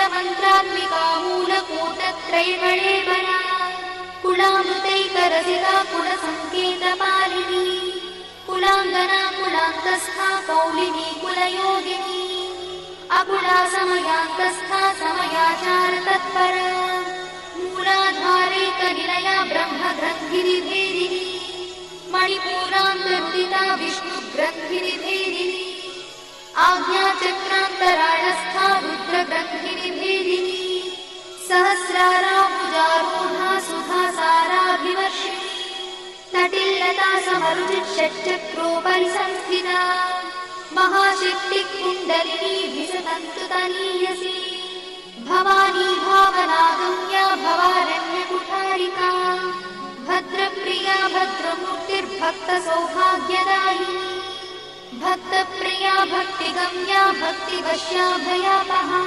मूलमन्त्रात्मिका मूलकूटत्रयकळेबरा कुलामृतैकरसिका कुलसङ्केतपालिनी कुलाङ्गना कुलान्तस्था कौलिनी कुलयोगिनी अकुला समयान्तस्था समयाचारतत्परा मूलाधारैकनिलया ब्रह्मग्रन्थिनिभेदिनी मणिपूरान्तरुदिता विष्णुग्रन्थिनिभेदिनी आज्ञाचक्रान्तराळस्था रुद्रग्रन्थिनिभेदिनी सहस्राराभुजारूढा सुधासाराभिवर्षिणी तटिल्लता समरुचिषट्चक्रोपरि संस्थिता महाशक्तिकुण्डलिनी विसतन्तुतनीयसी भवानी भावनागम्या भवारण्यकुठारिका भद्रप्रिया भद्रमूर्तिर्भक्तसौभाग्यदायिनी भक्तप्रिया भक्तिगम्या भक्तिवश्या भयापहा